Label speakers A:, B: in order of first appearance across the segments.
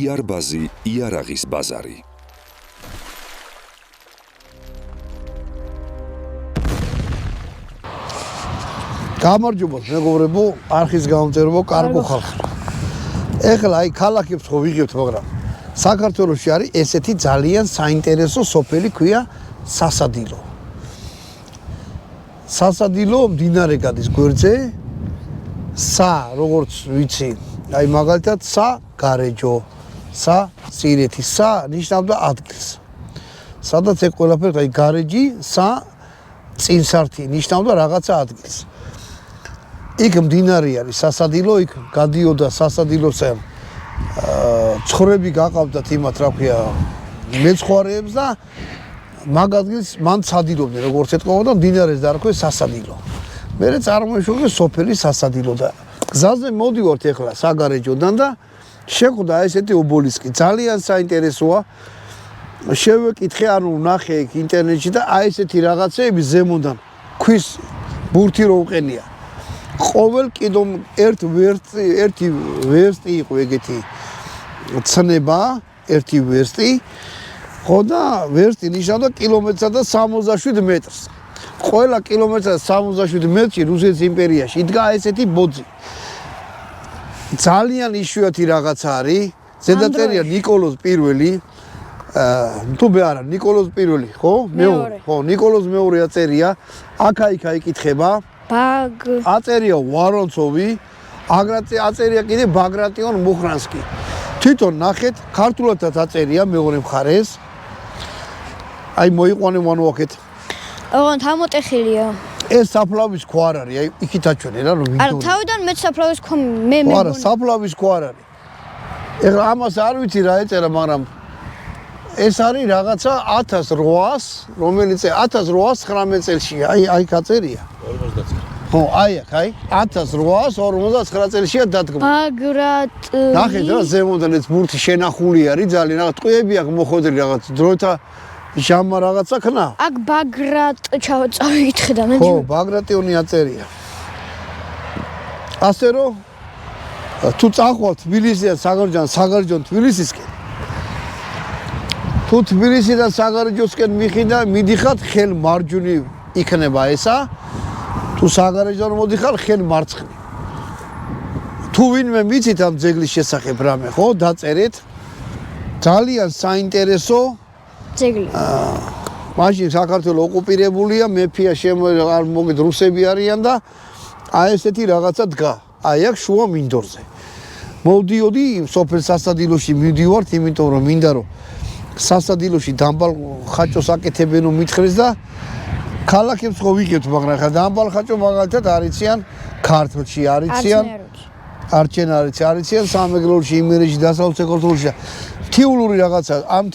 A: იარბაზი, იარაღის ბაზარი.
B: გამარჯობათ მეგობრებო, არხის გამომწერებო, კარგო ხალხო. ეხლა აი ქალაქებს ხო ვიღებთ, მაგრამ საქართველოში არის ესეთი ძალიან საინტერესო სოფელი ქვია სასადილო. სასადილო მდინარე გადის გვერდზე. როგორც ვიცი, აი მაგალითად გარეჯო, სირეთი, ნიშნავდა ადგილს. სადაც ეგ ყველაფერი, აი გარეჯი, წინსართი ნიშნავდა რაღაცა ადგილს. იქ მდინარე არის სასადილო, იქ გადიოდა სასადილოსა ცხვრები გაყავდათ იმათ, რა ქვია, მეცხვარეებს და მაგ ადგილს მან ცადილობდნენ, როგორც ეთქვა და მდინარეს დაარქვეს სასადილო. მერე წარმოიშვა სოფელი სასადილო და გზაზე მოდივართ ეხლა საგარეჯოდან და შეხვდა ესეთი ობოლისკი, ძალიან საინტერესოა. შევეკითხე, ანუ ვნახე იქ ინტერნეტში და აი ესეთი რაღაცეები ზემოდან ქვის ბურთი რო უყენია. ყოველ ერთი ვერსტი იყო ეგეთი ცნება, ერთი ვერსტი, ხო და ვერსტი ნიშნავდა კილომეტრსა და 67 მეტრს. ყველა კილომეტრსა და 67 მეტრში რუსეთის იმპერიაში იდგა ესეთი ბოძი. ძალიან იშვიათი რაღაცა არის, ზედაწერია ნიკოლოზ პირველი, თუბე არა, ნიკოლოზ პირველი, ხო? მეორე. ხო, ნიკოლოზ მეორე აწერია, აქა-იქა იკითხება. აწერია ვარონცოვი, აწერია კიდე ბაგრატიონ მუხრანსკი. თვითონ ნახეთ, ქართულადაც აწერია მეორე მხარეს. აი მოიყვანე ვანუაქეთ.
C: ოღონდ ამოტეხილია.
B: ეს საფლავის ქვა არ არის, აი იქით აჩვენე რა, რომ
C: არა, თავიდან მეც საფლავის ქვა მე
B: არა, საფლავის ქვა არ არის. ეხლა ამას არ ვიცი რა ეწერა, მაგრამ ეს არის რაღაცა 1800, რომელიც 1819 წელშია, აი გაწერია.
D: 50 წელი.
B: ხო, აი 1859 წელშია დადგმა. ნახეთ რა ზემოდან ეს ბურთი შენახული არის, ძალიან რაღაც ტყვიები აქვს მოხდილი რაღაც დროთა ჟამა რაღაცა ქნა.
C: აქ ბაგრატ წავიკითხე და მე.
B: ხო, ბაგრატიონი აწერია. ასე რომ თუ წახვავთ თბილისიდან საგარეჯოდან თბილისისკენ. თუ თბილისიდან საგარეჯოსკენ მიდიხართ ხელ მარჯვნივ იქნება ესა. თუ საგარეჯოდან მოდიხარ ხელ მარცხნივ. თუ ვინმე მიცით ამ ძეგლის შესახებ რამე, ხო, დაწერეთ. ძალიან საინტერესო
C: ძეგლი.
B: მაშინ საქართველო ოკუპირებულია, მეფეა არ მოგეთ რუსები არიან და აი ესეთი რაღაცა დგა. აი აქ შუა მინდორზე. მოვდიოდი სოფელ სასადილოში მივდივართ, იმიტომ რომ მინდა რომ სასადილოში დამბალ ხაჭოს აკეთებენ მითხრეს და ქალაქებს ხო ვიგებთ, მაგრამ ხა დამბალ ხაჭო მაგალითად არიციან ქართლში, არიციან არჩენ არიციან სამეგრელოში, იმერეთში, დასავლეთ საქართველოში. თიულური რაღაცა, ამ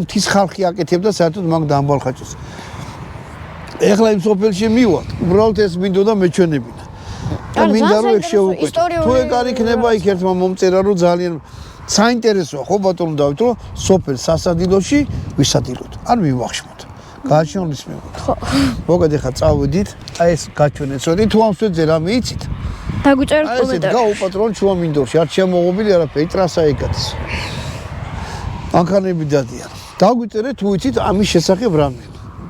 B: მთის ხალხი აკეთებდა საერთოდ მაგ დამბალ ხაჭოს. ეხლა იმ სოფელში მივართ, უბრალოდ ეს მინდოდა მეჩვენებინა. და მინდა რომ ეგ შევუკვეთო. თუ ეგ არ იქნება იქ ერთმა მომწერა რომ ძალიან საინტერესოა, ხო ბატონო დავით, რომ სოფელ სასადილოში ვისადილოთ. არ მივახშმოთ. გააჩვენოს მეგობრებო. ხო. მოგეთ ახლა წავედით, აი ეს გაჩვენეთ, სოდი თუ ამ სვეტზე რამე იცით?
C: დაგვიწერეთ კომენტარი.
B: აი ეს გაუპატრონ შუა მინდორში, არ შემოღობილი არაფერი, ტრასა ეკადის. ანქანები დადიან. დაგვიწერეთ თუ იცით ამის შესახებ რამე.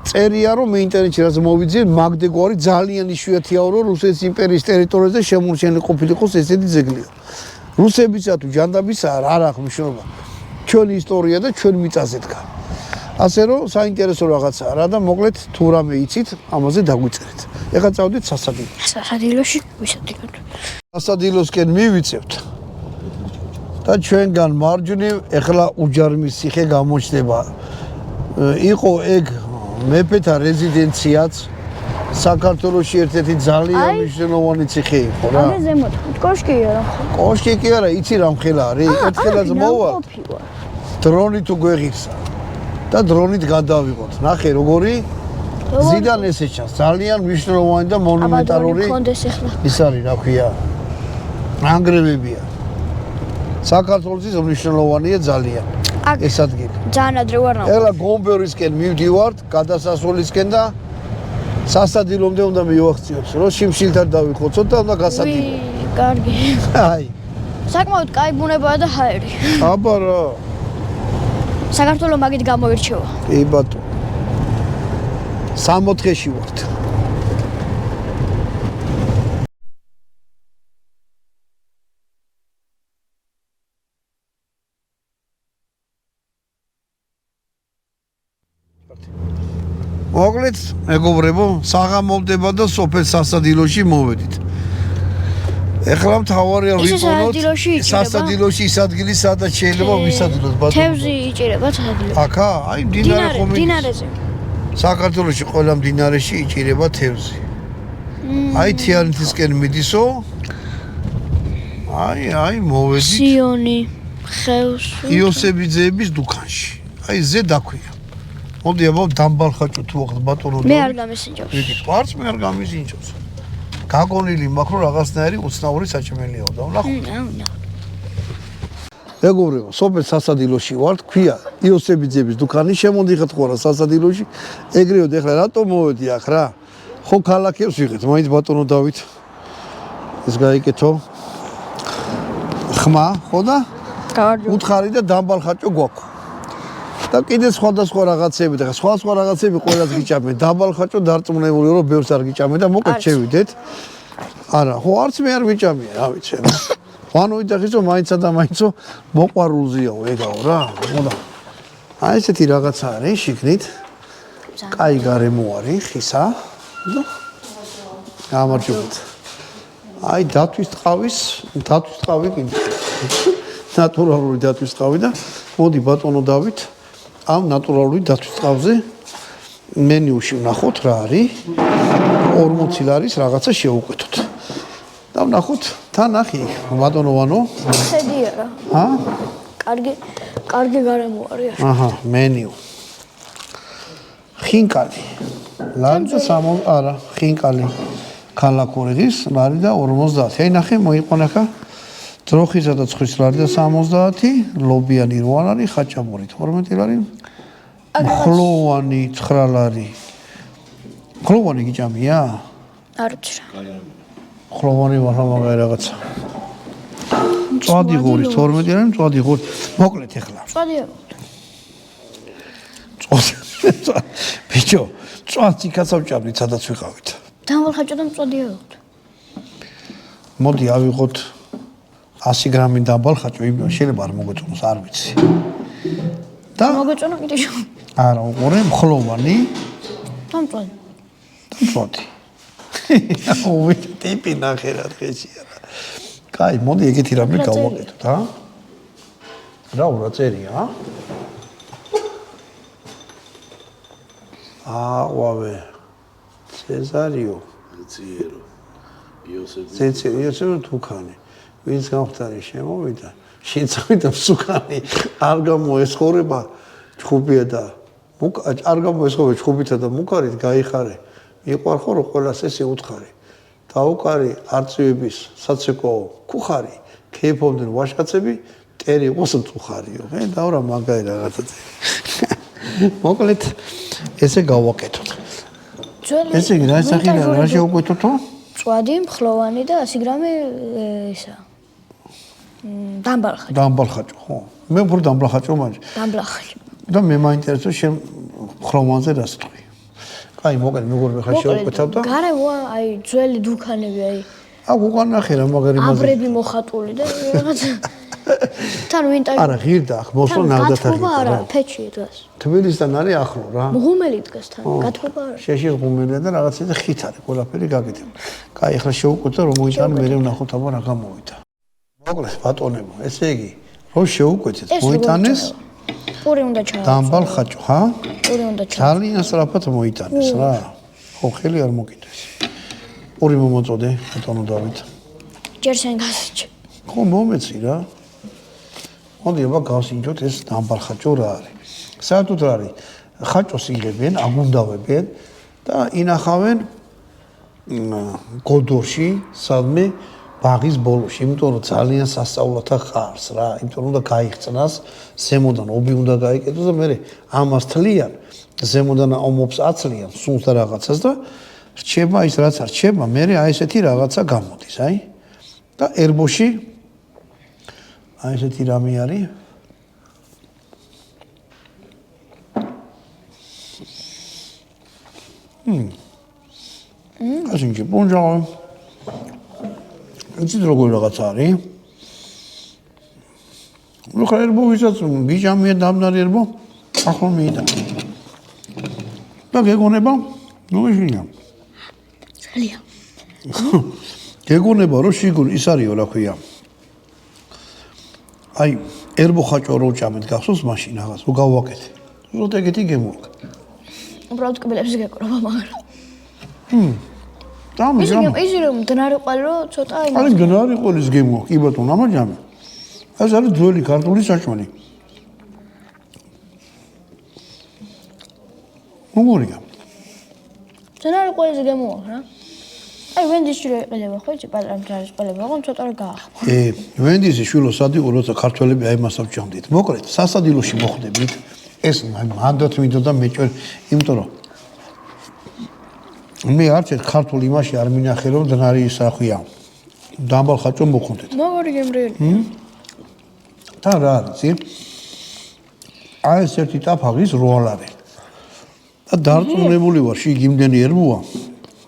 B: წერია რომ მე ინტერნეტში რაც მოვიძიე, მაგდეგვარი ძალიან იშვიათია რომ რუსეთის იმპერიის ტერიტორიაზე შემორჩენილი ყოფილიყოს ესეთი ძეგლია. რუსებისა თუ ჯანდაბისა არ აქვს მნიშვნელობა. ჩვენი ისტორია და ჩვენ მიწაზე დგა. ასე რომ საინტერესო რაღაცაა რა და მოკლედ თუ რამე იცით, ამაზე დაგვიწერეთ. ეხლა წავდით სასადილოში.
C: სასადილოში ვისადილოთ.
B: სასადილოსკენ მივიწევთ. და ჩვენგან მარჯვნივ ეხლა უჯარმის ციხე გამოჩნდება. იყო ეგ მეფეთა რეზიდენციაც საქართველოში ერთ-ერთი ძალიან მნიშვნელოვანი ციხე იყო რა.
C: აი ზემოთ კოშკია რა.
B: კოშკი კი არა, იცი რა მხელა არის? ერთხელაც მოვა. დრონი თუ გვეღირსა და დრონით გადავიღოთ. ნახე როგორი ზიდან ესე ჩანს. ძალიან მნიშვნელოვანი და მონუმენტალური. ის არის რა ქვია. ნანგრევებია. საქართველოს მნიშვნელოვანია ძალიან. ეს ადგილი.
C: ძალიან ადრე ვარ ნაყოფი.
B: ეხლა გომბერისკენ მივდივართ, გადასასვლელისკენ და სასადილომდე უნდა მივახციოთ, რომ შიმშილთან დავიხოცოთ და უნდა გასადილო.
C: კარგი.
B: აი.
C: საკმაოდ კაი ბუნებაა და ჰაერი.
B: აბა რა.
C: საქართველოს მაგით გამოირჩევა.
B: კი ბატონო. 64-ში ვართ. მოკლედ, მეგობრებო, საღამოვდება და სოფელ სასადილოში მოვედით. ეხლა მთავარია ვიყოლოთ სასადილოში ის ადგილი, სადაც შეიძლება ვისადილოთ ბატონო.
C: თევზი იჭირება სასადილოში.
B: აკა, აი მდინარე ხომ ის.
C: მდინარეზე.
B: საქართველოში ყველა მდინარეში იჭირება თევზი. აი თიანეთისკენ მიდისო. აი მოვედით.
C: სიონი, ხევს.
B: იოსებიძეების დუქანში. აი ზე დაქვია. მოდი აბა დამბალხაჭო თუ ახლა ბატონო.
C: მე არ გამისინჯავს.
B: ვიგით, ვარც მე არ გამიზინჯავს. გაგონილი მაქვს რომ რაღაცნაირი უცნაური საჭმელიაო და ვნახოთ. მეგობრებო, სოფელ სასადილოში ვართ, ქვია იოსებიძეების დუქანი, შემოდიხართ ხოლმე სასადილოში. ეგრევად ეხლა რატომ მოვედი აქ რა? ხო ქალაქებს ვიღეთ, მაინც ბატონო დავით. ეს გაიკეთო. ხმა, ხო და?
C: გაარჯო.
B: უთხარი და დამბალხაჭო გვაქვს. და კიდე სხვადასხვა რაღაცები და სხვა რაღაცები ყველას გიჭამენ. დამბალხაჭო დარწმუნებული რომ ბევრს არ გიჭამენ და მოკლედ შევიდეთ. არა, ხო არც მე არ ვიჭამია, რა ვიცი. ვანო იდახისო მაინცა და მაინცო მოყვარულზეაო ეგაო რა. მოდა. აი ესეთი რაღაცა არის შიგნით. კაი გარემო არის, ხისა და გამარჯობთ. აი დათვის ტყავი კიდე. ნატურალური დათვის ტყავი და მოდი ბატონო დავით ამ ნატურალური დათვის ტყავზე მენიუში ვნახოთ რა არის 40 ლარის რაღაცა შევუკვეთოთ და ვნახოთ თან ახი ბატონო ვანო
C: ხედია რა. კარგი გარემო არის.
B: აჰა მენიუ ხინკალი ლარი და 60 არა ხინკალი ქალაქურიღის ლარი და 50 აი ნახე მოიყვანა ხა ძროხისა და ცხრის ლარი და 70 ლობიანი 8 ლარი ხაჭაპური 12 ლარი ხლოვანი 9 ლარი ხლოვანი გიჭამია
C: არ ვიცი რა.
B: ხლოვანი მაგარი რაღაცა წვადი ღორი 12 ლარი წვადი ღორი მოკლედ ეხლა
C: წვადია
B: ბიჭო წვადს იქაც ავჭამდით სადაც ვიყავით
C: დამბალხაჭოდან წვადია
B: მოდი ავიღოთ 100 გრამი დამბალხაჭო იმდენ შეიძლება არ მოგეწონოს არ ვიცი და
C: მოგეწონა კიდე შო
B: არა უყურე მხლოვანი დამწვადი ოვი ტიპი ნახე რა დღეში არა კაი მოდი ეგეთი რამე გავაკეთოთ რა ურა წერია ვავე ცეზარიო ზიერო იოსებიო თუქანი ვინც გამختარი შემოვიდა შეცავიდა მსუქანი არ გამოესხორება ჩხუბია და არ გამოესხორება ჩხუბითა და მუქარით გაიხარე მიყვარ ხო რომ ყველას ესე უთხარი დაუკარი არწივების საცეკო ქუხარი ქეიფობდნენ ვაშკაცები ტერი იყოს მწუხარიო მე დავრა მაგარი რაღაცა მოკლედ ესე გავაკეთოთ ესე იგი რა სახელი რა შევუკეთოთო
C: წვადი მხლოვანი და 100 გრამი ისა
B: დამბალხაჭო ხო მე უფრო დამბალხაჭო მაინც
C: დამბალხაჭო
B: და მე მაინტერესებს შენ ხლოვანზე რას თქვი კაი მოკლედ მეგობრებო ხა შევუკეთავ და
C: გარევა აი ძველი დუქანები აი
B: აქ უკან ნახე რა მაგარი მაგარი
C: აბრები მოხატული და რაღაც თან ვინტაჟი
B: არა ღირდა აქ მოსვლა ნახდათა
C: გათბობა არა ფეჩი დგას
B: თბილისთან არის ახლო რა
C: ღუმელი დგას თან გათბობა არა
B: შეში ღუმელია და რაღაცა და ხით არის ყველაფერი გაკეთებული კაი ახლა შევუკეთო რომ მოიტან მე ვნახოთ აბა რა გამოვიდა მოკლედ ბატონებო ესე იგი რომ შევუკვეთეთ მოიტანეს
C: პური უნდა ჩააწყო
B: დამბალხაჭო ხა
C: პური უნდა ჩააწყო
B: ძალიან სწრაფად მოიტანეს რა ხო ხელი არ მოკიდეს პური მომოწოდე ბატონო დავით
C: ჯერ შენ გასიჩ
B: ხო მომეცი რა მოდი აბა გავსინჯოთ ეს დამბალხაჭო რა არის საერთოდ რა არის ხაჭოს იღებენ აგუნდავებენ და ინახავენ გოდორში სადმე ბაღის ბოლოში, იმიტომ რომ ძალიან სასწაულად ხარს რა, იმიტომ რომ უნდა გაიხსნას, ზემოდან ობი უნდა გაიკეთოს და მე ამას თლიან, ზემოდან ომობს აცლიან, სულს და რაღაცას და რჩება ის რაც არ რჩება, მე აი ესეთი რაღაცა გამოდის, აი. და ერბოში აი ესეთი რამე არის. ასინჯი ბონჯაო. იცით როგორ რაღაც არის? ნუ ხერბო ვისაც გიჟამია დამნარი ერბო ახლა მიიდა. და გეგონება? ნუ ისინია.
C: ძალიან.
B: გეგონება რომ შიგულ ის არისო რა ქვია. აი ერბო ხაჭო რო ჭამეთ გახსოვს მაშინ რაღაც რო გავაკეთე. უბრალოდ ეგეთი გემოაქვს.
C: უბრალოდ კბილებს გეკრობა მაგრამ.
B: დამი
C: ისე რომ მდნარი ყვალი რო ცოტა აი
B: არის მდნარი ყოლის გემოაქვს კი ბატონო ამაჯამი. ეს არის ძველი ქართული საჭმელი. მოგორია.
C: მდნარი ყვალის გემოაქვს რა. აი ვენდის შვილო იყიდება ხო იცი პატარა მდნარის ყოლები მაგრამ ცოტა რა გაახმა.
B: ვენდის შვილო სადიყო როცა ქართველები აი მასავ ჭამდით. მოკლედ სასადილოში მოხვდებით. ეს მანდათ მინდოდა მეჭერ იმიტომ რომ მე არც ერთ ქართულ იმაში არ მინახე რომ მდნარი ისახვია. დამბალ ხაჭო მოხუნდეთ.
C: მაგარი გემრიელი.
B: და რა არის? აი ეს ერთი ტაფაღის როლარი. და დარწმუნებული ვარ, შიგ იმდენი ერბოა.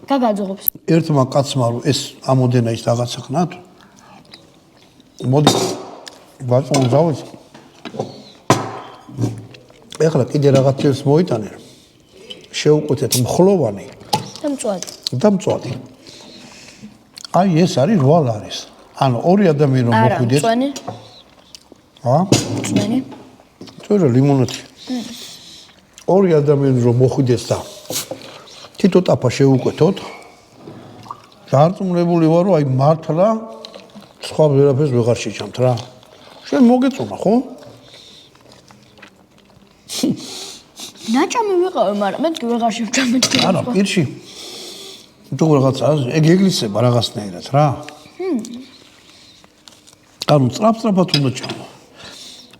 C: გაგაძღობს.
B: ერთმა კაცმა რომ ეს ამოდენა ის რაღაცა ხნათ. მოდი ბატონო დავით. ეხლა კიდე რაღაცებს მოიტანე. შეუკვეთეთ მხლოვანი და მწვადი. აი ეს არის როლარის. ანუ ორი ადამიანი რომ მოხვიდეს.
C: არა, მწვენი. მწვენი.
B: თორე ლიმონადი. ორი ადამიანი რომ მოხვიდეს და თითო ტაფა შეუკვეთოთ. დარწმუნებული ვარ რომ აი მართლა სხვა ვერაფერს ვეღარ შეჭამთ რა. შენ მოგეწონა ხო?
C: ნაჭამი ვიყავ, მაგრამ მე ვეღარ შევჭამეთ.
B: არა, პირში. თუ რაღაცა ეგ ეგლისება რაღაცნაირად რა. ანუ სწრაფ-სწრაფად უნდა ჭამო.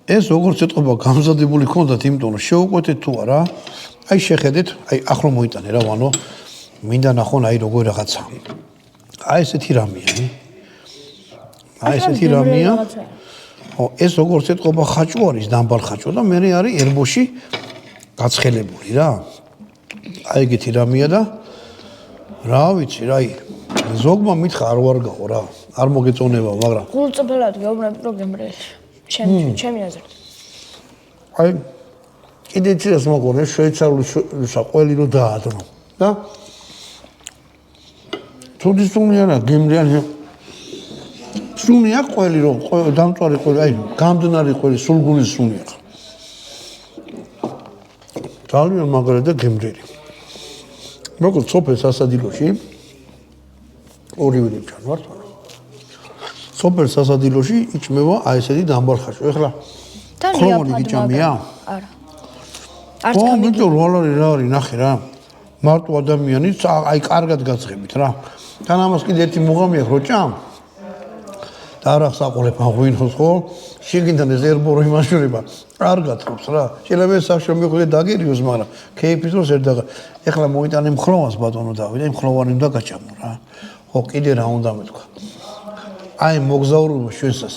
B: ეს როგორც ეთყობა გამზადებული ქონდათ, იმიტომ რომ შეუკვეთეთ თუ არა, აი შეხედეთ, აი ახლა მოიტანე რა ვანო, მინდა ნახონ აი როგორ რაღაცა. აი ესეთი რამეა. აი ესეთი რამეა. ხო, ეს როგორც ეთყობა ხაჭო არის, დამბალ ხაჭო და მე არის ერბოში გაცხელებული რა. აი ეგეთი რამეა და რა ვიცი, რა ზოგმა მითხრა არ ვარგაო რა. არ მოგეწონება, მაგრამ
C: გულწრფელად გეუბნები რომ გემრიელი. ჩემი აზრით.
B: აი კიდე ის მოგონე შვეიცარიული საყველი რო დაადნო და თუდის სუნია გემრიელი სუნია ყველი რო დამწვარი ყველი აი გამდნარი ყველი სულგულის სუნია ძალიან მაგრა და გემრიელი როგორც სოფელ სასადილოში ორივე ნიჭან ვარ სოფელ სასადილოში იჭმევა აი ესეთი დამბალხაჭო ეხლა ხლოვანი გიჭამია?
C: არა. არც
B: გამიგია.
C: გამიგია.
B: ხო, როლარი რა არის, ნახე რა. მარტო ადამიანი, აი კარგად გაცხებით რა. თან ამას კიდე ერთი მუღამი აქვს, რო ჭამ. და არ ახსაყოლებ აღვინოს ხო? შიგიდან ეს ერბორო იმაშურება. კარგად ხობს რა. შეიძლება სახშო მიხვიდე დაგერიოს, მაგრამ ქეიფის დროს ერთ დაღა. ეხლა მოიტანე მხლოვანს ბატონო დავიდე, მხლოვანი უნდა გაჭამო რა. ხო, კიდე რა უნდა მეთქვა. აი მოგზაურობა ჩვენსას.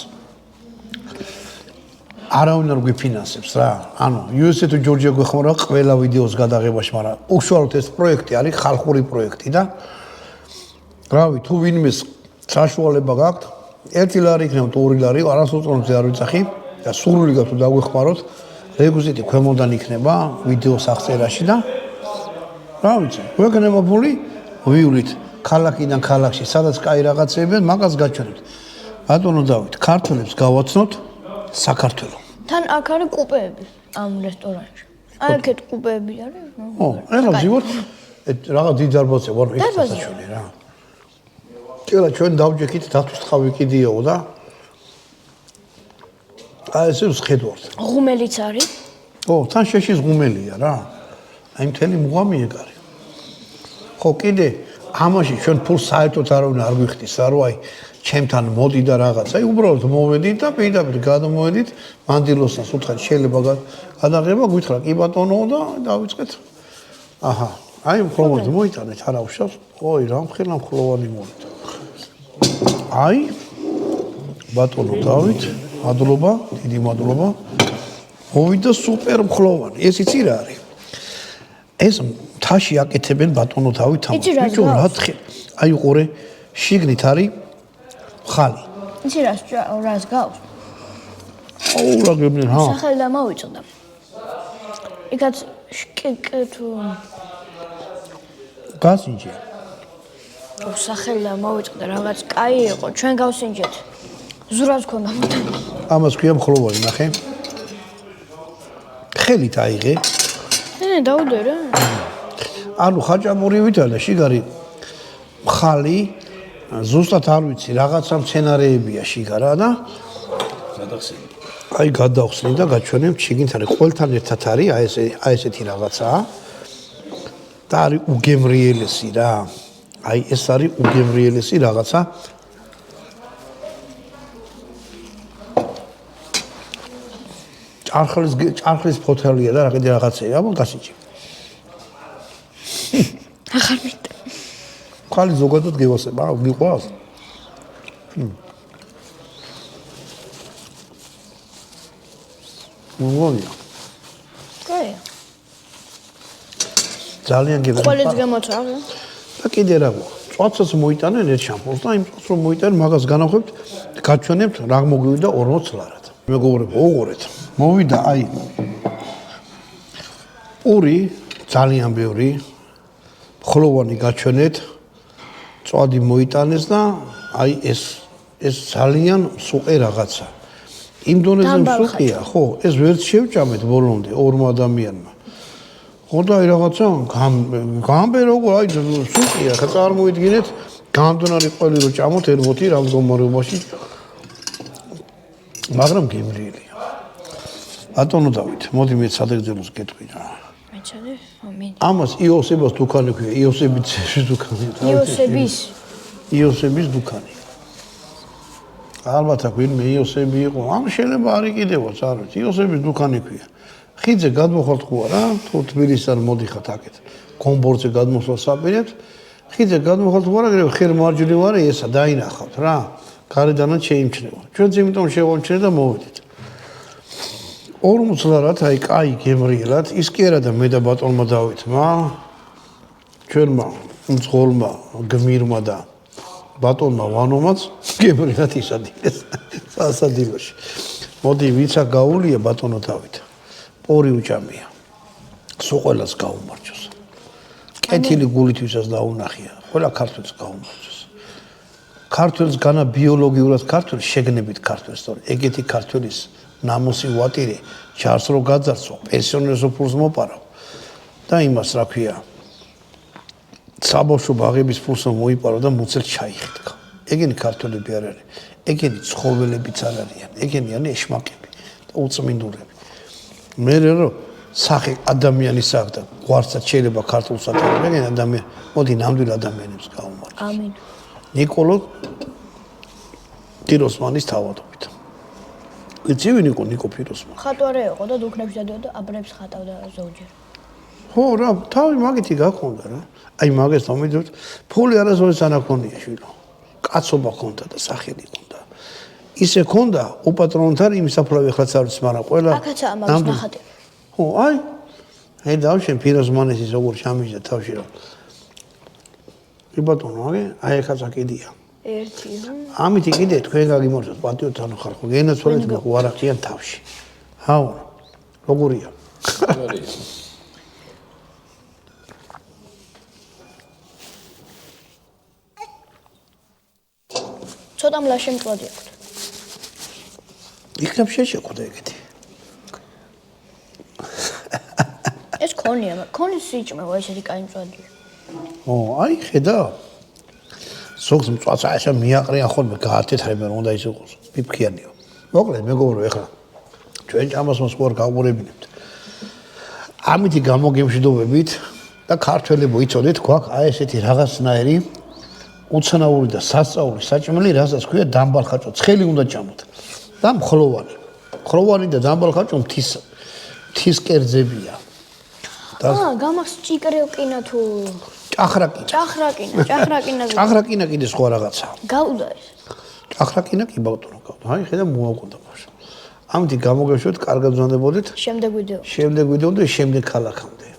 B: არავინ არ გვიფინანსებს რა. ანუ USA თუ ჯორჯია გვეხმარა ყველა ვიდეოს გადაღებაში, მაგრამ უშუალოდ ეს პროექტი არის ხალხური პროექტი და რავი, თუ ვინმეს საშუალება გაქვთ, 1 ლარი იქნება, 2 ლარი, არასოწონზე არ ვიცახი და სურვილი გაქვთ დაგვეხმაროთ, რეგვიზიტი ქვემოდან იქნება ვიდეოს აღწერაში და რა ვიცი, გვექნება ფული, ვივლით ქალაქიდან ქალაქში, სადაც კაი რაღაცებია, მაგას გაჩვენებთ. ბატონო დავით, ქართველებს გავაცნოთ საქართველოს.
C: თან აქ არის კუპეები ამ რესტორანში. აი ეგეთ კუპეები არის.
B: ო, ეხლა ვზივოთ რაღაც დიდ დარბაზზე ვარ ეს საჩვენი რა. ყველა ჩვენ დავჯექით დათვის ტყავი კიდიაო და აი ესე ვხედავთ.
C: ღუმელიც არის.
B: ო, თან შეშის ღუმელია რა. აი მთელი მუღამი ეგ არის. ხო, კიდე ამაში ჩვენ ფულს საერთოდ არავინ არ გვიხდის, რა რომ აი ჩემთან მოდი და რაღაც. აი უბრალოდ მოვედით და პირდაპირ გადმოვედით მანდილოსთან სულხან შეიძლება გადაღება გითხრა კი ბატონო და დავიწყეთ. აჰა. აი მხოლოდ მოიტანეთ არა უშავს. ой, რა მხელა მხლოვანი მოიტანა. აი ბატონო დავით მადლობა, დიდი მადლობა. მოვიდა სუპერ მხლოვანი. ეს იცი რა არის? ეს მთაში აკეთებენ ბატონო თავი თამაში.
C: იცი რა
B: ბიჭო რა თხე. აი ყურე, შიგნით არის ხალი.
C: იცი რას გავს?
B: აუ რა გებდნენ რა.
C: სახელი და მოვიწოდა. იქაც შკიკეთო
B: გასინჯე.
C: სახელი და მოვიწოდა რაღაც კაი იყო, ჩვენ გავსინჯეთ. ზურას ქონდა მოთან.
B: ამას ქვია მხლოვანი, ნახე. ხელით აიღე.
C: დაუდე რა.
B: ანუ ხაჭაპურივით და შიგარი ხალი ზუსტად არ ვიცი რაღაცა მცენარეებია შიგარა და გადახსენი. აი გადახსენი და გაჩვენებ შიგნით არის ყველთან ერთად არის აი ესეთი რაღაცაა. და არის უგემრიელესი რა. აი ეს არის უგემრიელესი რაღაცა. ჭარხლის ფოთელია და კიდე რაღაცაა, აბა გასიჭი.
C: ახარ მით.
B: ხალი ზოგადად გევასება, მიყვავს. მოგონია.
C: კაია.
B: ძალიან გევასება.
C: ყველიც გამოწვა.
B: და კიდე რა გქო? წვაცაც მოიტანენ ერთ შამპურს და იმ წვაც რომ მოიტანენ მაგას განახვევთ, გაჩვენებთ რა მოგვივიდა 40 ლარად. მეგობრებო, უყურეთ. მოვიდა აი პური ძალიან ბევრი მხლოვანი გაჩვენეთ წვადი მოიტანეს და აი ეს ძალიან სუყე რაღაცა იმ დონეზე მსუყია ხო ეს ვერც შევჭამეთ ბოლომდე ორმა ადამიანმა ხო და აი რაღაცა გამბე როგორ აი სუყია ხა წარმოიდგინეთ გამდონარი ყველი რო ჭამოთ ერბოთი რა მდგომარეობაში მაგრამ გემრიელია ბატონო დავით მოდი მე სადაგძელოს გეტყვი რა
C: მეცადე ამინ
B: ამას იოსებას დუქანი ქვია იოსების დუქანი იოსების დუქანი ალბათ ვინმე იოსები იყო ამ შეიძლება არ იყიდევაც არ ვიცი იოსების დუქანი ქვია ხიძე გადმოხვალთ ხო არა თუ თბილისიდან მოდიხათ აქეთ კომბორზე გადმოსვლა საპირეთ ხიძე გადმოხვალთ ხო არა ხერ მარჯვნივ არის ესა დაინახავთ რა გარედანაც შეიმჩნევა ჩვენც იმიტომ შევამჩნე და მოვიდეთ 40 ლარად აი კაი გემრიელად ის კი არა და მე და ბატონმა დავითმა ჩვენმა მძღოლმა გმირმა და ბატონმა ვანომაც გემრიელად ისადინეს სასადილოში მოდი ვიცა გაულია ბატონო დავით პორი უჭამია სულ ყველას გაუმარჯოს კეთილი გულით ვისაც დაუნახია ყველა ქართველს გაუმარჯოს ქართველს განა ბიოლოგიურად ქართველს შეგნებით ქართველს თორე ეგეთი ქართველის ნამოსი ვატირე ჩარს რო გაძარცვა პენსიონერს უფლს მოპარავ და იმას რა ქვია საბავშვო ბაღების ფულს მოიპარო და მუცელს ჩაიხეთქა ეგენი ქართველები არ არის ეგენი ცხოველებიც არ არიან ეგენი არის ეშმაკები და უწმინდურები მე რო სახე ადამიანის სახ და გვარცად შეიძლება ქართულს აკეთებ ეგენი ადამიანი მოდი ნამდვილ ადამიანებს გაუმარჯოს
C: ამინ
B: ნიკოლო ტიროსმანის თავადობით იცი ვინ იყო ნიკო ფიროსმანი?
C: ხატვარე იყო და დუქნებში დადიოდა და აბრებს ხატავდა ზოგჯერ.
B: ხო რა, თავი მაგითი გაქონდა რა. აი მაგას მომიდოთ, ფული არასოდეს არ აქონია შვილო. კაცობა ქონდა და სახელი ქონდა. ისე ქონდა უპატრონთან იმსაფლავი ხლაც არ ვიცი, მაგრამ ყველა
C: აქაცა ამას ნახატი.
B: ხო, აი. აი დავშენ ფიროსმანის ის როგორ ჩამიჯდა თავში რა. იბატონო, აი ახაც აკიდია.
C: ერთი
B: ამით კიდე თქვენ გაგიმარჯვოთ პატიოთანო ხალხო გენაცვალეთ მე ხო არ აქიან თავში ჰაუ როგორია
C: ცოტა მლაშე მწვადი აქვს
B: იქნებ შეშეყოდა ეგეთი
C: ეს ქონია ქონის სიჭმე ხო ესეთი კაი მწვადია
B: ო აი ხედა სოქს მწვაცა ესე მიაყრიან ხოლმე გაათეთრებენ უნდა ის იყოს პიფქიანიო მოკლედ მეგობრო ეხლა ჩვენ ჭამას მოსყوار გავყურებინებთ ამითი გამოგემშვიდობებით და ქართველებო იცოდეთ გვაქვს აი ესეთი რაღაცნაირი უცნაური და სასწაული საჭმელი რასაც ქვია დამბალხაჭო ცხელი უნდა ჭამოთ და ხროვანი და დამბალხაჭო მთის კერძებია
C: გამახს ჭიკრეკინა თუ
B: ჭახრაკინა კიდე სხვა რაღაცა
C: გავდა ეს
B: ჭახრაკინა კი ბატონო გავდა აი ხედა მოაკვდა მაშინ ამით გამოგეშვათ, კარგად ვზრუნდებოდეთ.
C: შემდეგ ვიდეო.
B: შემდეგ ვიდეომდე შემდეგ ქალაქამდე.